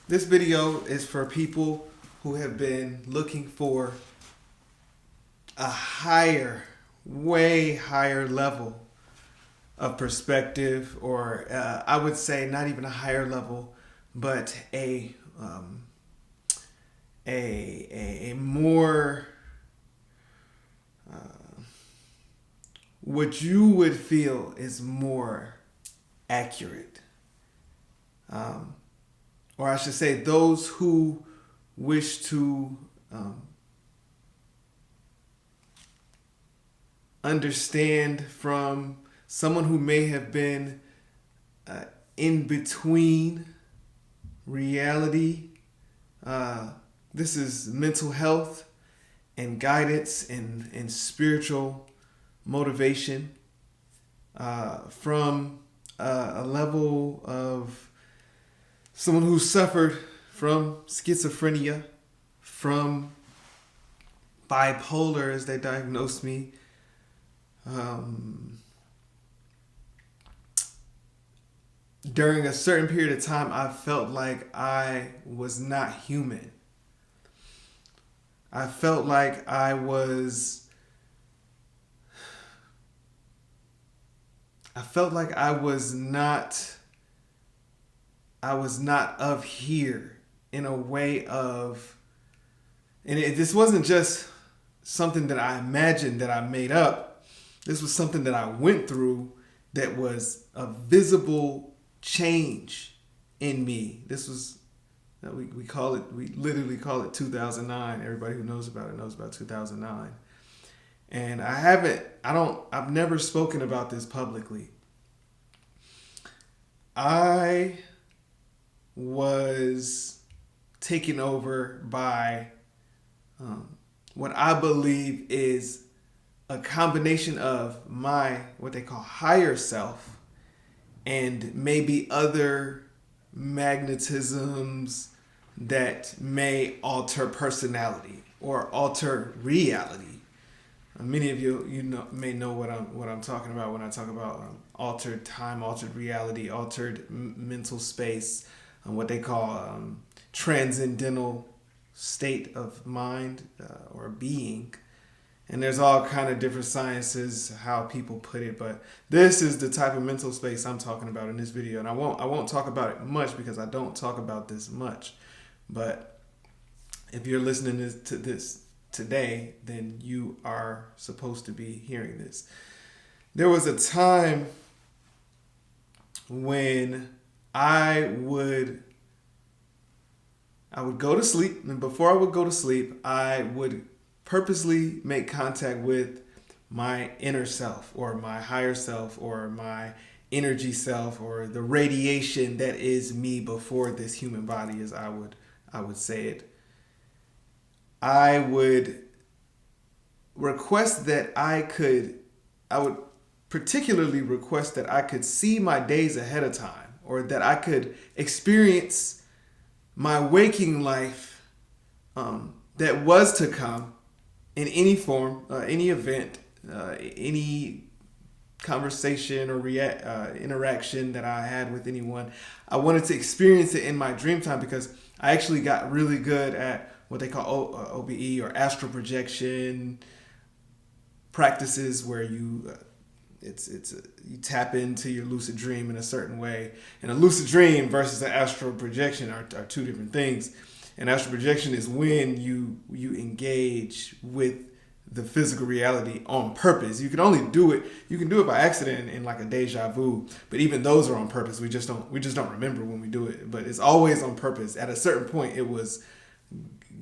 This video is for people who have been looking for a higher, way higher level of perspective, or I would say not even a higher level, but a more what you would feel is more accurate. Or I should say, those who wish to understand from someone who may have been in between reality. This is mental health and guidance and spiritual motivation from a level of someone who suffered from schizophrenia, from bipolar as they diagnosed me. During a certain period of time, I felt like I was not human. I felt like I was not of here in a way of, and this wasn't just something that I imagined that I made up. This was something that I went through that was a visible change in me. This was, we literally call it 2009. Everybody who knows about it knows about 2009. And I've never spoken about this publicly. I was taken over by what I believe is a combination of my, what they call higher self, and maybe other magnetisms that may alter personality or alter reality. Many of you may know what I'm talking about when I talk about altered time, altered reality, altered mental space, what they call transcendental state of mind or being. And there's all kind of different sciences how people put it, but this is the type of mental space I'm talking about in this video. And I won't talk about it much because I don't talk about this much. But if you're listening to this today, then you are supposed to be hearing this. There was a time when I would go to sleep, and before I would go to sleep, I would purposely make contact with my inner self or my higher self or my energy self or the radiation that is me before this human body, as I would say it. I would request that I would particularly request that I could see my days ahead of time, or that I could experience my waking life that was to come in any form, any event, any conversation or interaction that I had with anyone. I wanted to experience it in my dream time because I actually got really good at what they call OBE, or astral projection practices, where you you tap into your lucid dream in a certain way. And a lucid dream versus an astral projection are two different things. And astral projection is when you engage with the physical reality on purpose. You can do it by accident in like a deja vu, but even those are on purpose. We just don't remember when we do it, but it's always on purpose. At a certain point, it was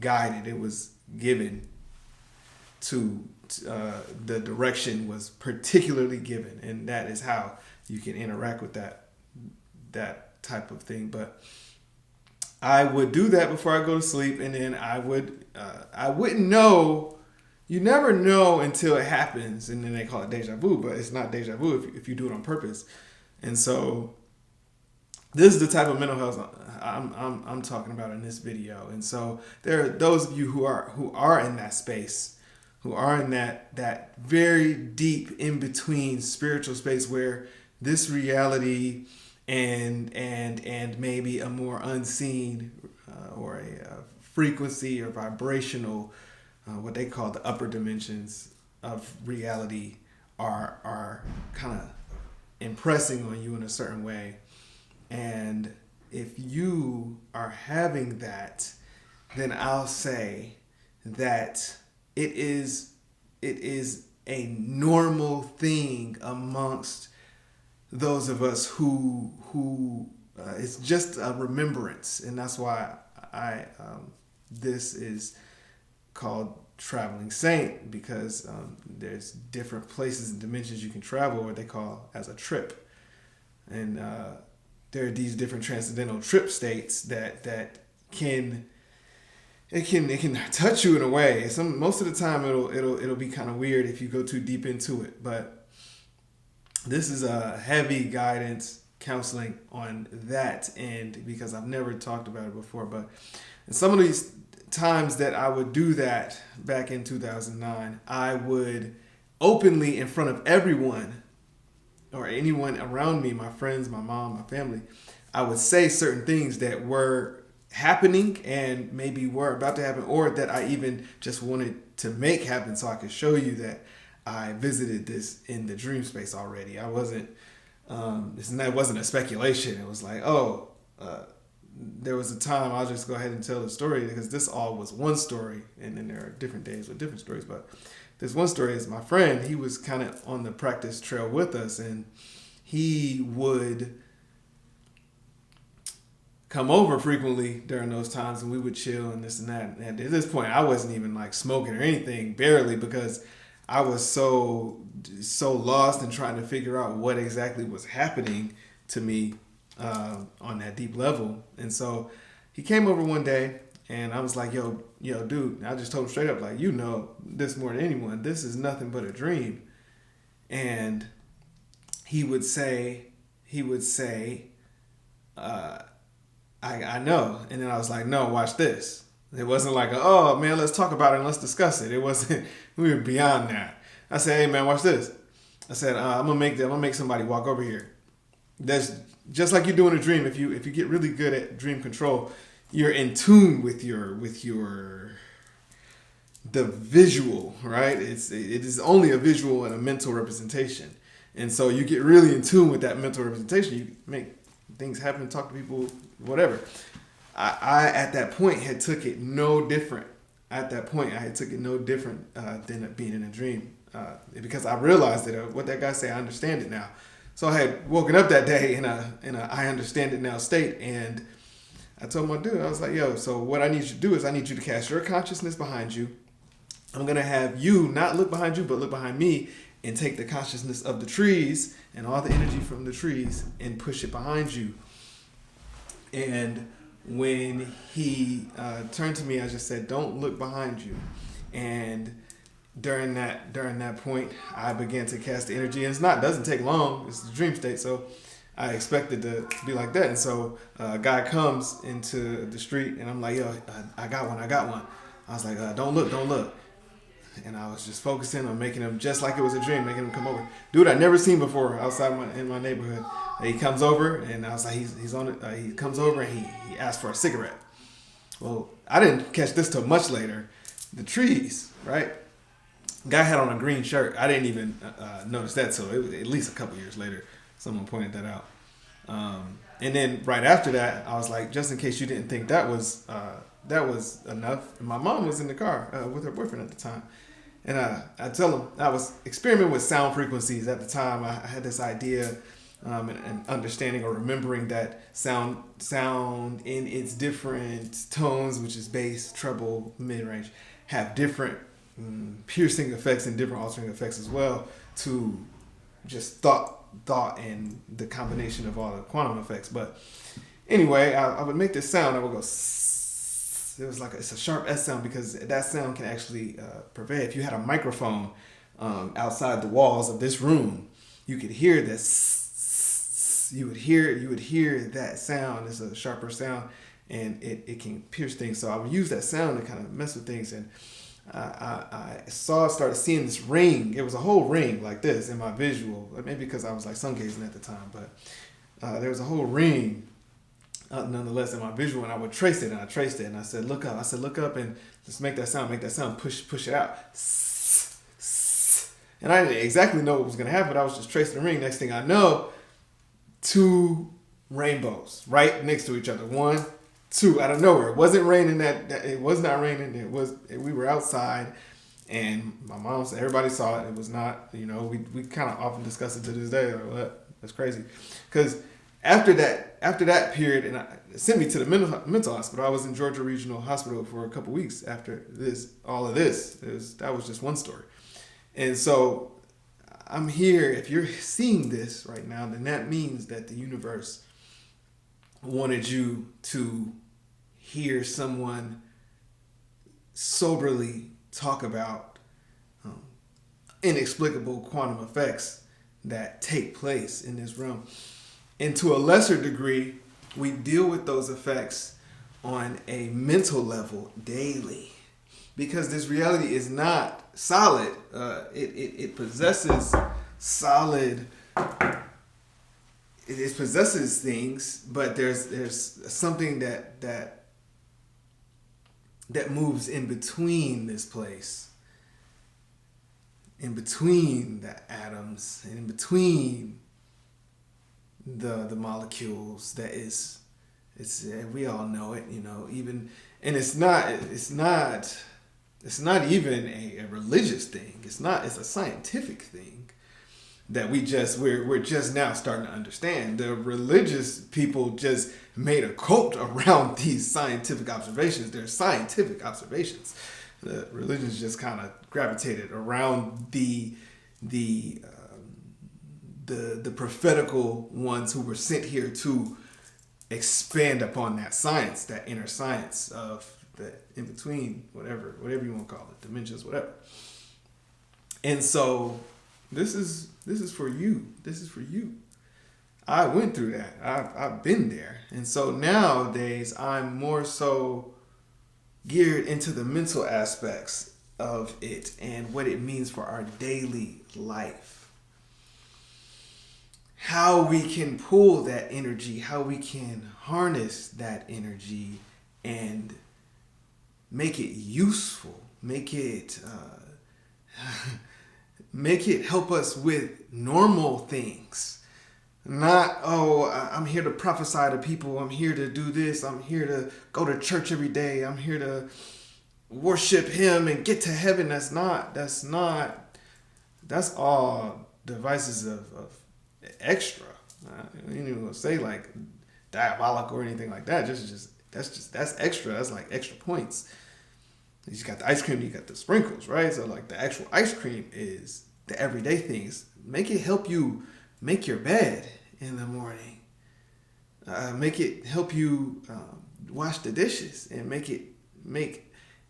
guided, it was given to the direction was particularly given, and that is how you can interact with that type of thing. But I would do that before I go to sleep, and then I wouldn't know. You never know until it happens, and then they call it deja vu, but it's not deja vu if you do it on purpose. And so this is the type of mental health I'm talking about in this video. And so there are those of you who are in that space, who are in that very deep in between spiritual space where this reality and maybe a more unseen or a frequency or vibrational, what they call the upper dimensions of reality are kind of impressing on you in a certain way. And if you are having that, then I'll say that it is a normal thing amongst those of us who it's just a remembrance, and that's why I this is called traveling saint, because there's different places and dimensions you can travel, what they call as a trip, and there are these different transcendental trip states that can it can touch you in a way. Most of the time it'll be kind of weird if you go too deep into it, but this is a heavy guidance counseling on that end because I've never talked about it before. But in some of these times that I would do that back in 2009, I would openly in front of everyone or anyone around me, my friends, my mom, my family, I would say certain things that were happening and maybe were about to happen, or that I even just wanted to make happen so I could show you that I visited this in the dream space already. I wasn't, it wasn't a speculation. It was like, there was a time, I'll just go ahead and tell the story because this all was one story, and then there are different days with different stories. But this one story is my friend. He was kind of on the practice trail with us, and he would come over frequently during those times, and we would chill and this and that. And at this point, I wasn't even like smoking or anything, barely, because I was so lost in trying to figure out what exactly was happening to me on that deep level. And so he came over one day, and I was like, yo, dude, I just told him straight up, like, this more than anyone, this is nothing but a dream. And he would say, I know. And then I was like, no, watch this. It wasn't like, oh man, let's talk about it and let's discuss it. It wasn't, we were beyond that. I said, hey man, watch this. I said, I'm gonna make somebody walk over here. That's just like you do in a dream. If you get really good at dream control, you're in tune with the visual, right? It is only a visual and a mental representation. And so you get really in tune with that mental representation. You make things happen, talk to people, whatever. I at that point had took it no different. At that point, I had took it no different than being in a dream, because I realized that what that guy said, I understand it now. So I had woken up that day in a I understand it now state, and I told my dude, I was like, yo, so what I need you to do is I need you to cast your consciousness behind you. I'm gonna have you not look behind you, but look behind me, and take the consciousness of the trees and all the energy from the trees and push it behind you. And when he turned to me, I just said, don't look behind you. And during that point, I began to cast the energy. And it doesn't take long. It's the dream state. So I expected to be like that. And so a guy comes into the street, and I'm like, yo, I got one. I was like, don't look. And I was just focusing on making him just like it was a dream, making him come over. Dude, I'd never seen before outside in my neighborhood. He comes over, and I was like, he's on it. He comes over, and he asked for a cigarette. Well, I didn't catch this till much later. The trees, right? Guy had on a green shirt. I didn't even notice that till it was at least a couple years later. Someone pointed that out. And then right after that, I was like, just in case you didn't think that was enough. And my mom was in the car with her boyfriend at the time. And I tell him, I was experimenting with sound frequencies at the time. I had this idea and understanding or remembering that sound in its different tones, which is bass, treble, mid-range, have different piercing effects and different altering effects as well, to just thought and the combination of all the quantum effects. But anyway, I would make this sound. I would go it's a sharp S sound, because that sound can actually pervade. If you had a microphone outside the walls of this room, you could hear this. You would hear that sound. It's a sharper sound, and it can pierce things. So I would use that sound to kind of mess with things. And I started seeing this ring. It was a whole ring like this in my visual. Maybe because I was like sun gazing at the time, but there was a whole ring nonetheless in my visual, and I would trace it, and I traced it, and I said, look up. I said, look up and just make that sound, push it out. And I didn't exactly know what was going to happen. I was just tracing the ring. Next thing I know, 2 rainbows right next to each other. 1, 2, out of nowhere. It wasn't raining. It was not raining. We were outside, and my mom said everybody saw it. It was not. We kind of often discuss it to this day. Like, what? That's crazy, because after that period, and it sent me to the mental hospital. I was in Georgia Regional Hospital for a couple weeks after all of this. That was just one story. And so I'm here. If you're seeing this right now, then that means that the universe wanted you to hear someone soberly talk about inexplicable quantum effects that take place in this realm. And to a lesser degree, we deal with those effects on a mental level daily. Because this reality is not solid. It possesses solid. It possesses things, but there's something that moves in between this place, in between the atoms, and in between the molecules. We all know it, even, and it's not even a religious thing. It's a scientific thing that we're just now starting to understand. The religious people just made a cult around these scientific observations. They're scientific observations. The religions just kind of gravitated around the prophetical ones who were sent here to expand upon that science, that inner science of the in between, whatever you want to call it, dimensions, whatever. And so this is for you. This is for you. I went through that. I've been there. And so nowadays I'm more so geared into the mental aspects of it and what it means for our daily life. How we can pull that energy, how we can harness that energy and make it useful, make it help us with normal things. Not, I'm here to prophesy to people, I'm here to do this, I'm here to go to church every day, I'm here to worship him and get to heaven. That's all devices of extra. I ain't even gonna say like diabolic or anything like that. That's extra. That's like extra points. You got the ice cream, you got the sprinkles, right? So like the actual ice cream is the everyday things. Make it help you make your bed in the morning. Make it help you wash the dishes, and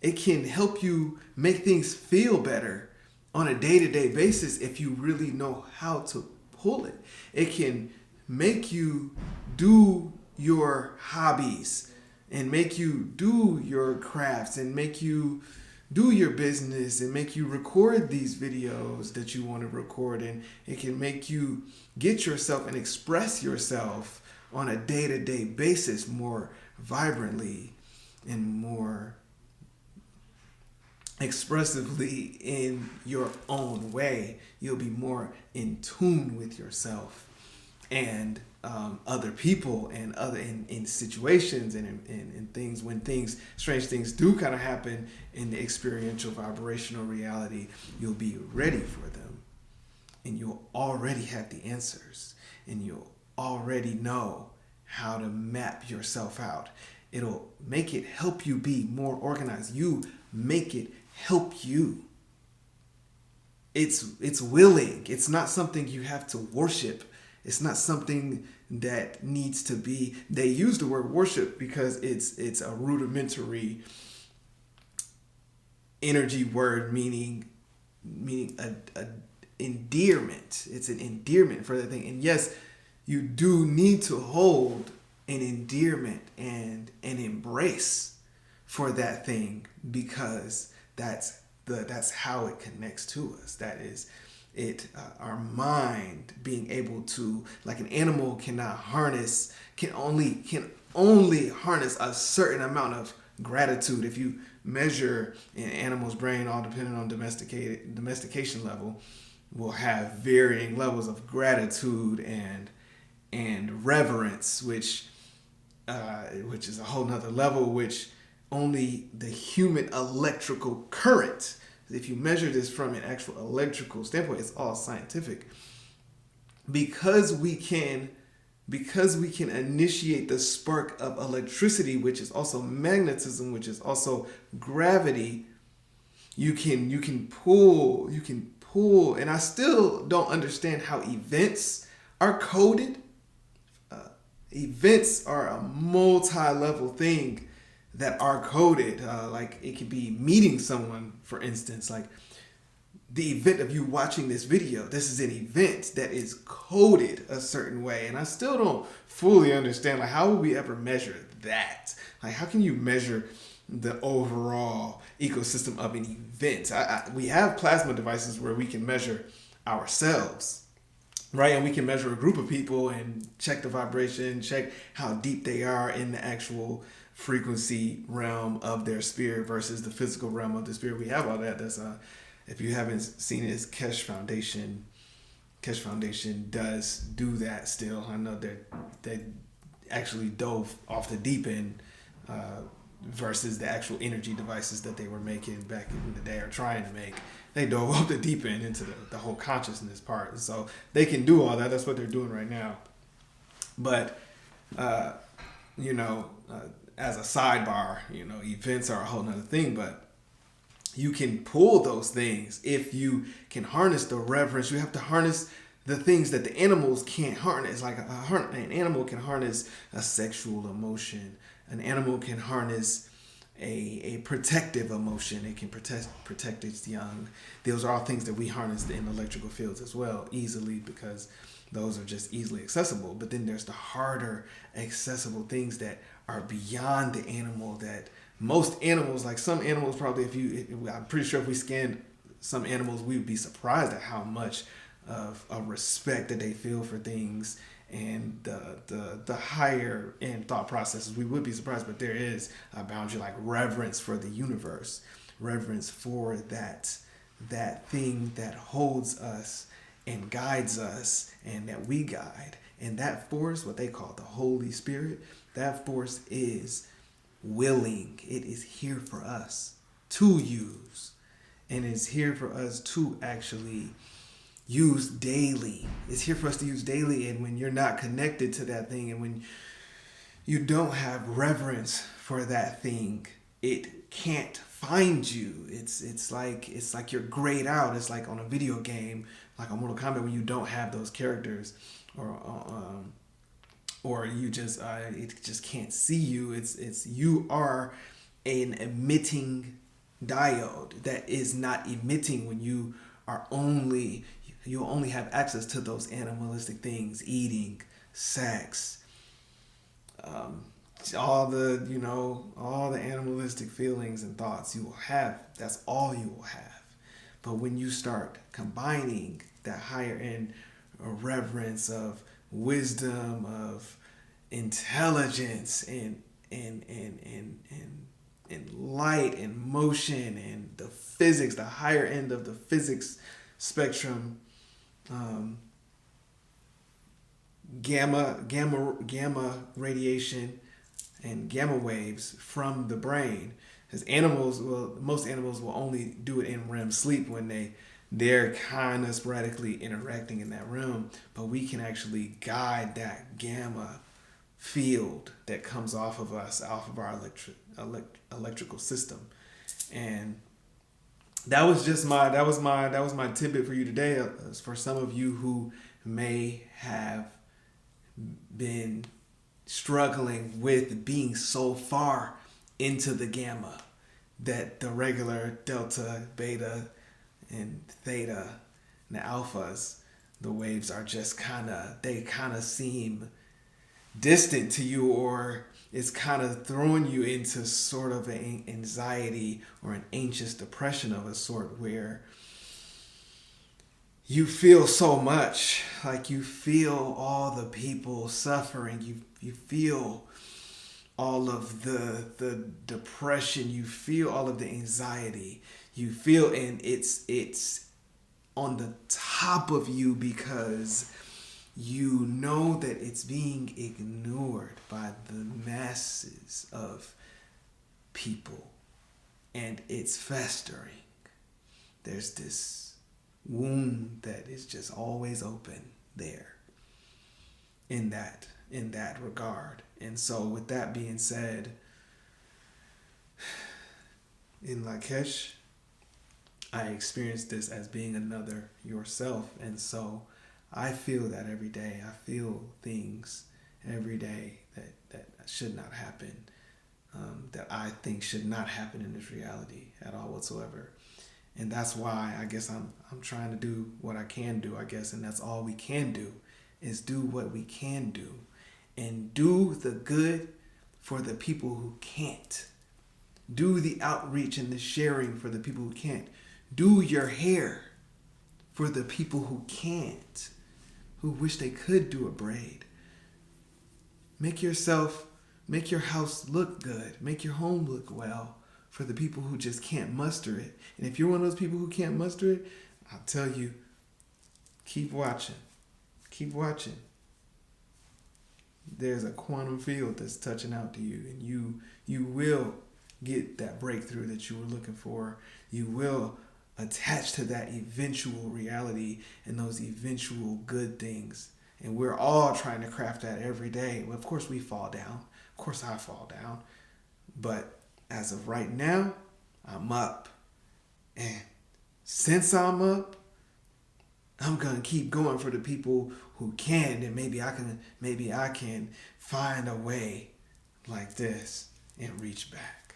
it can help you make things feel better on a day-to-day basis if you really know how to pull it. It can make you do your hobbies and make you do your crafts and make you do your business and make you record these videos that you want to record, and it can make you get yourself and express yourself on a day-to-day basis more vibrantly and more expressively in your own way. You'll be more in tune with yourself and other people and other in situations and in things, when strange things do kind of happen in the experiential vibrational reality. You'll be ready for them, and you'll already have the answers, and you'll already know how to map yourself out. It'll make it help you be more organized. You make it help you. It's willing. It's not something you have to worship. It's not something that needs to be. They use the word worship because it's a rudimentary energy word, meaning a endearment. It's an endearment for that thing. And yes, you do need to hold an endearment and an embrace for that thing, because that's how it connects to us. That is our mind being able to, like an animal cannot harness, can only harness a certain amount of gratitude. If you measure an animal's brain, all depending on domestication level, will have varying levels of gratitude and reverence, which is a whole nother level, which only the human electrical current. If you measure this from an actual electrical standpoint, it's all scientific. Because we can initiate the spark of electricity, which is also magnetism, which is also gravity, you can pull, and I still don't understand how events are coded. Events are a multi-level thing that are coded. Like it could be meeting someone, for instance, like the event of you watching this video. This is an event that is coded a certain way, and I still don't fully understand, like, how will we ever measure that? Like, how can you measure the overall ecosystem of an event? We have plasma devices where we can measure ourselves, right? And we can measure a group of people and check the vibration, check how deep they are in the actual frequency realm of their spirit versus the physical realm of the spirit. We have all that. That's if you haven't seen it, it's Keshe Foundation. Keshe Foundation does do that still. I know they actually dove off the deep end versus the actual energy devices that they were making back in the day, or trying to make. They dove off the deep end into the whole consciousness part. So they can do all that. That's what they're doing right now. But, as a sidebar, events are a whole nother thing, but you can pull those things if you can harness the reverence. You have to harness the things that the animals can't harness. Like an animal can harness a sexual emotion. An animal can harness a protective emotion. It can protect its young. Those are all things that we harness in electrical fields as well, easily, because those are just easily accessible. But then there's the harder accessible things that are beyond the animal, that most animals, like some animals, probably I'm pretty sure if we scanned some animals, we would be surprised at how much of a respect that they feel for things, and the higher end thought processes. We would be surprised, but there is a boundary, like reverence for the universe, reverence for that thing that holds us and guides us, and that we guide. And that force, what they call the Holy Spirit, that force is willing. It is here for us to use, and it's here for us to actually use daily. It's here for us to use daily. And when you're not connected to that thing, and when you don't have reverence for that thing, it can't find you. It's like you're grayed out. It's like on a video game, like on Mortal Kombat, when you don't have those characters, or you just it just can't see you. It's you are an emitting diode that is not emitting when you only have access to those animalistic things: eating, sex, all the animalistic feelings and thoughts you will have. That's all you will have. But when you start combining that higher end reverence of wisdom, of intelligence, and light and motion, and the physics, the higher end of the physics spectrum, gamma radiation and gamma waves from the brain. Because most animals will only do it in REM sleep, when they're kind of sporadically interacting in that realm. But we can actually guide that gamma field that comes off of us, off of our electrical system. And that was my tidbit for you today. For some of you who may have been struggling with being so far into the gamma that the regular delta, beta, and theta, and the alphas, the waves are just kind of seem distant to you, or it's kind of throwing you into sort of an anxiety or an anxious depression of a sort, where you feel so much. Like you feel all the people suffering. You feel all of the depression. You feel all of the anxiety. You feel, and it's on the top of you because you know that it's being ignored by the masses of people, and it's festering. There's this wound that is just always open there in that regard. And so with that being said, in Lakesh, I experienced this as being another yourself. And so I feel that every day. I feel things every day that should not happen, that I think should not happen in this reality at all whatsoever. And that's why I guess I'm trying to do what I can do, I guess, and that's all we can do is do what we can do and do the good for the people who can't. Do the outreach and the sharing for the people who can't. Do your hair for the people who can't, who wish they could do a braid. Make your house look good. Make your home look well for the people who just can't muster it. And if you're one of those people who can't muster it, I'll tell you, keep watching. Keep watching. There's a quantum field that's touching out to you, and you will get that breakthrough that you were looking for. You will attach to that eventual reality and those eventual good things. And we're all trying to craft that every day. Well, of course we fall down. Of course I fall down. But as of right now, I'm up. And since I'm up, I'm gonna keep going for the people who can, and maybe I can find a way like this and reach back.